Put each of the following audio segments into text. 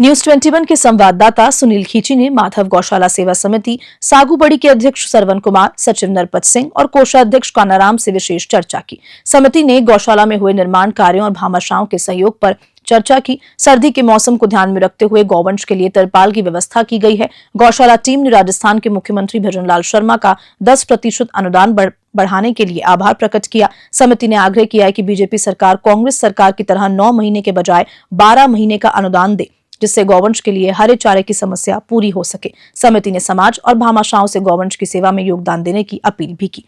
News 21 के संवाददाता सुनील खींची ने माधव गौशाला सेवा समिति सागूबड़ी के अध्यक्ष सरवन कुमार, सचिव नरपत सिंह और कोषाध्यक्ष कानाराम से विशेष चर्चा की। समिति ने गौशाला में हुए निर्माण कार्यों और भामाशाहों के सहयोग पर चर्चा की। सर्दी के मौसम को ध्यान में रखते हुए गौवंश के लिए तरपाल की व्यवस्था की गई है। गौशाला टीम ने राजस्थान के मुख्यमंत्री भजनलाल शर्मा का 10% अनुदान बढ़ाने के लिए आभार प्रकट किया। समिति ने आग्रह किया है कि बीजेपी सरकार कांग्रेस सरकार की तरह 9 महीने के बजाय 12 महीने का अनुदान दे, जिससे गौवंश के लिए हरे चारे की समस्या पूरी हो सके। समिति ने समाज और भामाशाहों से गौवंश की सेवा में योगदान देने की अपील भी की।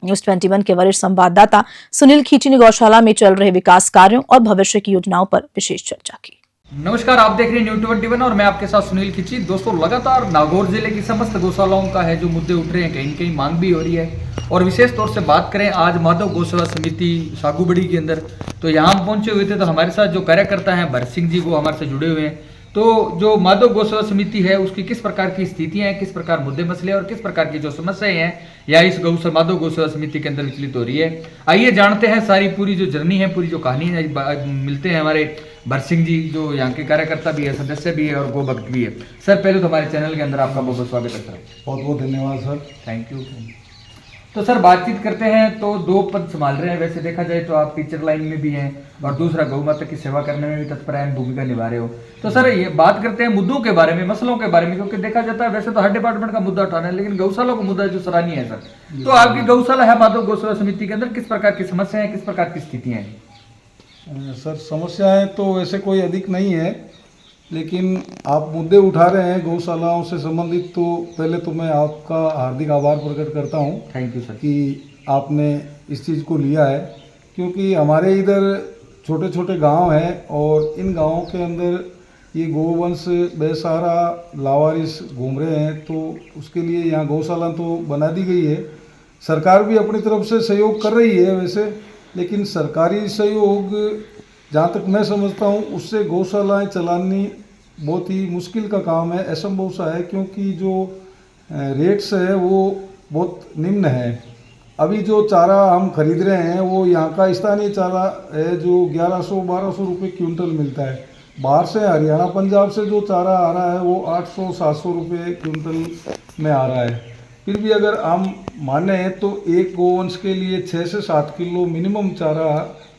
न्यूज 21 के वरिष्ठ संवाददाता सुनील खींची ने गौशाला में चल रहे विकास कार्यों और भविष्य की योजनाओं पर विशेष चर्चा की। नमस्कार, आप देख रहे हैं न्यूज 21 और मैं आपके साथ सुनील खींची। दोस्तों, लगातार नागौर जिले की समस्त गौशालाओं का है जो मुद्दे उठ रहे हैं, कहीं न कहीं मांग भी हो रही है। और विशेष तौर से बात करें आज माधव गौशाला समिति सागूबड़ी के अंदर, तो यहाँ हम पहुंचे हुए थे। तो हमारे साथ जो कार्यकर्ता हैं भरत सिंह जी, वो हमारे से जुड़े हुए हैं। तो जो माधव गौशाला समिति है उसकी किस प्रकार की स्थितियां हैं, किस प्रकार मुद्दे मसले और किस प्रकार की जो समस्याएं हैं या इस माधव गौशाला समिति के अंदर विचलित हो रही है, आइए जानते हैं सारी पूरी जो जर्नी है, पूरी जो कहानी है। मिलते हैं हमारे भरत सिंह जी, जो यहाँ के कार्यकर्ता भी है, सदस्य भी है और गोभक्त भी है। सर, पहले तो हमारे चैनल के अंदर आपका बहुत बहुत स्वागत है सर। बहुत बहुत धन्यवाद सर। Thank you. तो सर, बातचीत करते हैं। तो 2 पद संभाल रहे हैं, वैसे देखा जाए तो आप टीचर लाइन में भी हैं और दूसरा गौ माता की सेवा करने में भी तत्परायण भूमिका निभा रहे हो। तो सर, ये बात करते हैं मुद्दों के बारे में, मसलों के बारे में, क्योंकि देखा जाता है वैसे तो हर डिपार्टमेंट का मुद्दा उठाना है, लेकिन गौशाला का मुद्दा जो सराहनीय है सर। तो आपकी गौशाला है माधव गौशाला समिति के अंदर, किस प्रकार की समस्याएं हैं, किस प्रकार की स्थितियां हैं? सर, समस्याएं तो वैसे कोई अधिक नहीं है, लेकिन आप मुद्दे उठा रहे हैं गौशालाओं से संबंधित, तो पहले तो मैं आपका हार्दिक आभार प्रकट करता हूं। थैंक यू सर कि आपने इस चीज़ को लिया है, क्योंकि हमारे इधर छोटे छोटे गांव हैं और इन गांवों के अंदर ये गोवंश बेसहारा लावारिस घूम रहे हैं। तो उसके लिए यहाँ गौशाला तो बना दी गई है। सरकार भी अपनी तरफ से सहयोग कर रही है वैसे, लेकिन सरकारी सहयोग जहाँ तक मैं समझता हूँ उससे गौशालाएँ चलानी बहुत ही मुश्किल का काम है, असंभव सा है, क्योंकि जो रेट्स है वो बहुत निम्न है। अभी जो चारा हम खरीद रहे हैं वो यहाँ का स्थानीय चारा है जो 1100-1200 रुपये क्विंटल मिलता है। बाहर से हरियाणा पंजाब से जो चारा आ रहा है वो 800-700 रुपये क्विंटल में आ रहा है। फिर भी अगर हम माने तो एक गोवंश के लिए 6 से 7 किलो मिनिमम चारा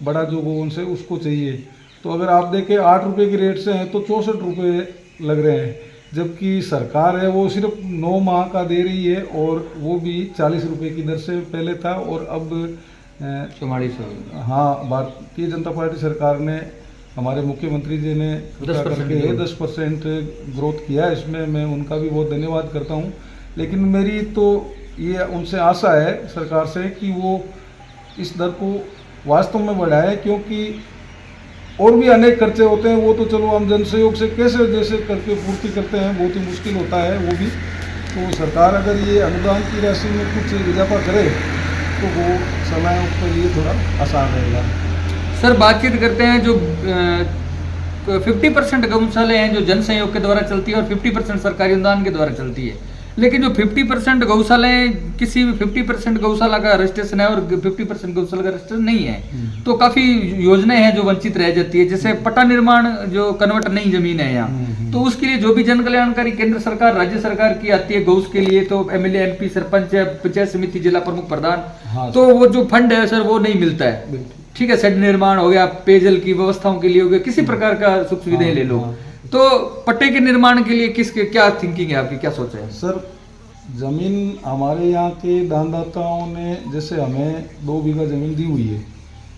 बड़ा जो गोवंश है उसको चाहिए। तो अगर आप देखें 8 रुपये की रेट से हैं तो 64 रुपये लग रहे हैं, जबकि सरकार है वो सिर्फ 9 माह का दे रही है और वो भी 40 रुपये की दर से पहले था और अब 4400। हाँ, भारतीय जनता पार्टी सरकार ने, हमारे मुख्यमंत्री जी ने 10% ग्रोथ किया। इसमें मैं उनका भी बहुत धन्यवाद करता हूँ। लेकिन मेरी तो ये उनसे आशा है सरकार से कि वो इस दर को वास्तव में बढ़ाए, क्योंकि और भी अनेक खर्चे होते हैं। वो तो चलो हम जन सहयोग से कैसे जैसे करके पूर्ति करते हैं, बहुत ही मुश्किल होता है वो भी। तो सरकार अगर ये अनुदान की राशि में कुछ इजाफा करे तो वो समय पर ये थोड़ा आसान रहेगा। सर, बातचीत करते हैं जो 50% गौशालाएं हैं जो जन सहयोग के द्वारा चलती है और 50% सरकारी अनुदान के द्वारा चलती है। लेकिन जो 50% गौशालाएं, किसी भी 50% गौशाला का रजिस्ट्रेशन है और 50% गौशाला का रजिस्ट्रेशन नहीं है, तो काफी योजनाएं हैं जो वंचित रह जाती है। जैसे पट्टा निर्माण जो कन्वर्ट नहीं जमीन है यहाँ, तो उसके लिए जो भी जन कल्याणकारी केंद्र सरकार, राज्य सरकार की आती है गौश के लिए, तो एमएलए, एमपी, सरपंच, पंचायत समिति, जिला प्रमुख, प्रधान, तो वो जो फंड है सर वो नहीं मिलता है। ठीक है, शेड निर्माण हो गया, पेयजल की व्यवस्थाओं के लिए हो गया, किसी प्रकार का सुख सुविधाएं ले लो। तो पट्टे के निर्माण के लिए किसके क्या थिंकिंग है आपकी, क्या सोच है? सर, ज़मीन हमारे यहाँ के दानदाताओं ने जैसे हमें 2 बीघा ज़मीन दी हुई है,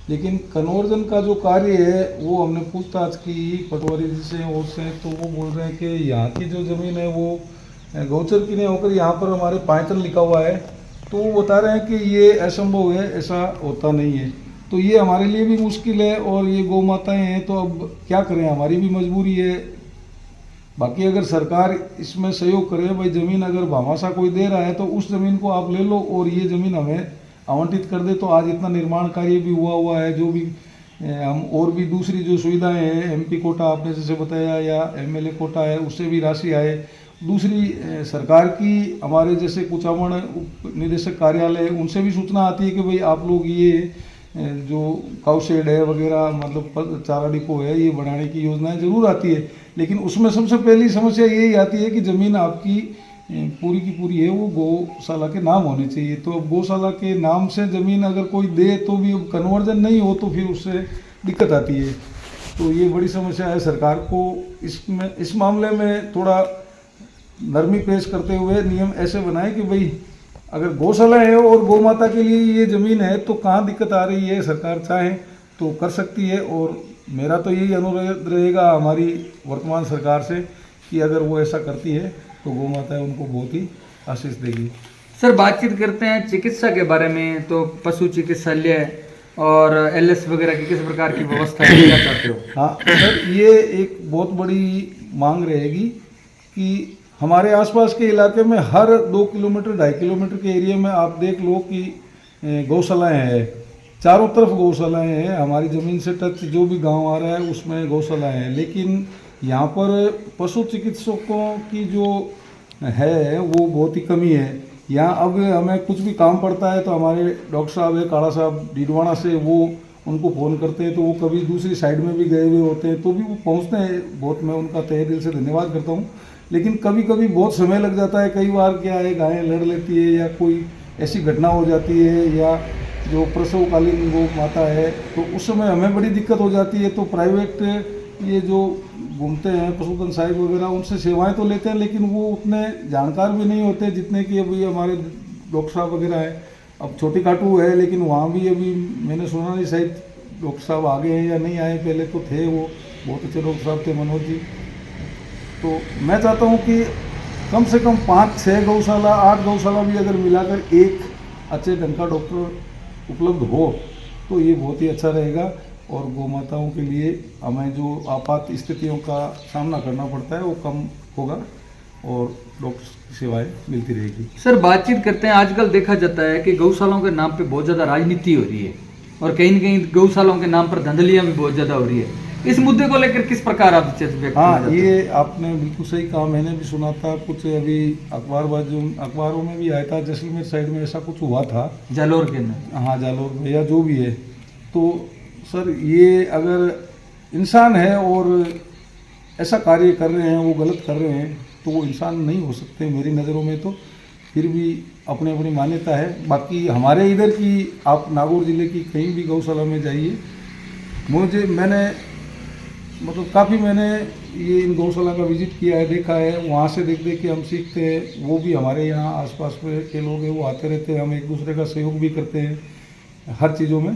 लेकिन कन्वर्जन का जो कार्य है वो हमने पूछताछ की पटवारी जी से और से, तो वो बोल रहे हैं कि यहाँ की जो ज़मीन है वो गौचर की नहीं होकर यहाँ पर हमारे पायतन लिखा हुआ है। तो वो बता रहे हैं कि ये असंभव है, ऐसा होता नहीं है। तो ये हमारे लिए भी मुश्किल है और ये गौ माताएँ हैं, तो अब क्या करें, हमारी भी मजबूरी है। बाकी अगर सरकार इसमें सहयोग करे, भाई ज़मीन अगर भामाशाह कोई दे रहा है तो उस ज़मीन को आप ले लो और ये ज़मीन हमें आवंटित कर दे, तो आज इतना निर्माण कार्य भी हुआ है। जो भी हम और भी दूसरी जो सुविधाएं हैं, एमपी कोटा आपने जैसे बताया या एमएलए कोटा है, उससे भी राशि आए। दूसरी सरकार की हमारे जैसे कुचामण उप निदेशक कार्यालय, उनसे भी सूचना आती है कि भाई आप लोग ये जो काउ शेड है वगैरह, मतलब चारा डिपो है, ये बढ़ाने की योजनाएं जरूर आती है। लेकिन उसमें सबसे पहली समस्या यही आती है कि ज़मीन आपकी पूरी की पूरी है वो गौशाला के नाम होनी चाहिए। तो अब गौशाला के नाम से ज़मीन अगर कोई दे तो भी कन्वर्जन नहीं हो तो फिर उससे दिक्कत आती है। तो ये बड़ी समस्या है। सरकार को इस मामले में थोड़ा नरमी पेश करते हुए नियम ऐसे बनाए कि भाई अगर गौशाला है और गौ माता के लिए ये ज़मीन है तो कहाँ दिक्कत आ रही है, सरकार चाहे तो कर सकती है। और मेरा तो यही अनुरोध रहेगा हमारी वर्तमान सरकार से कि अगर वो ऐसा करती है तो गौ माता उनको बहुत ही आशीष देगी। सर बातचीत करते हैं चिकित्सा के बारे में, तो पशु चिकित्सालय और एलएस वगैरह की किस प्रकार की व्यवस्था है, क्या चाहते हो? हाँ सर, ये एक बहुत बड़ी मांग रहेगी कि हमारे आसपास के इलाके में हर 2 किलोमीटर 2.5 किलोमीटर के एरिया में आप देख लो कि गौशालाएँ हैं, चारों तरफ गौशालाएँ हैं। हमारी ज़मीन से टच जो भी गांव आ रहा है उसमें गौशालाएँ हैं, लेकिन यहाँ पर पशु चिकित्सकों की जो है वो बहुत ही कमी है। यहाँ अब हमें कुछ भी काम पड़ता है तो हमारे डॉक्टर साहब है काड़ा साहब डीडवाना से, वो उनको फ़ोन करते हैं तो वो कभी दूसरी साइड में भी गए हुए होते हैं तो भी वो पहुँचते हैं। बहुत मैं उनका तहे दिल से धन्यवाद करता हूँ। लेकिन कभी कभी बहुत समय लग जाता है। कई बार क्या है, गायें लड़ लेती है या कोई ऐसी घटना हो जाती है या जो प्रसवकालीन वो माता है तो उस समय हमें बड़ी दिक्कत हो जाती है। तो प्राइवेट ये जो घूमते हैं पशुधन साहिब वगैरह उनसे सेवाएं तो लेते हैं, लेकिन वो उतने जानकार भी नहीं होते जितने कि अभी हमारे डॉक्टर साहब वगैरह हैं। अब छोटी काटू है लेकिन वहाँ भी अभी मैंने सुना नहीं शायद डॉक्टर साहब आगे हैं या नहीं आए, पहले तो थे वो बहुत अच्छे डॉक्टर साहब थे मनोज जी। तो मैं चाहता हूँ कि कम से कम 5-6 गौशाला 8 गौशाला भी अगर मिलाकर एक अच्छे ढंग का डॉक्टर उपलब्ध हो तो ये बहुत ही अच्छा रहेगा और गौ माताओं के लिए हमें जो आपात स्थितियों का सामना करना पड़ता है वो कम होगा और डॉक्टर की सेवाएं मिलती रहेगी। सर बातचीत करते हैं, आजकल देखा जाता है कि गौशालाओं के नाम पे बहुत ज़्यादा राजनीति हो रही है और कहीं न कहीं गौशालाओं के नाम पर धंधलियाँ भी बहुत ज़्यादा हो रही है। इस मुद्दे को लेकर किस प्रकार आप चिंतित व्यक्त करना चाहते हैं? ये आपने बिल्कुल सही कहा। मैंने भी सुना था कुछ अभी अखबारों में भी आया था, जैसलमेर साइड में ऐसा कुछ हुआ था, जालोर के अंदर। हाँ जालोर में या जो भी है। तो सर ये अगर इंसान है और ऐसा कार्य कर रहे हैं, वो गलत कर रहे हैं तो वो इंसान नहीं हो सकते मेरी नज़रों में। तो फिर भी अपनी अपनी मान्यता है। बाकी हमारे इधर की आप नागौर ज़िले की कहीं भी गौशाला में जाइए, मैंने मतलब काफ़ी मैंने ये इन गौशाला का विजिट किया है, देखा है। वहाँ से देख के हम सीखते हैं। वो भी हमारे यहाँ आसपास में के लोग हैं वो आते रहते हैं, हम एक दूसरे का सहयोग भी करते हैं हर चीज़ों में।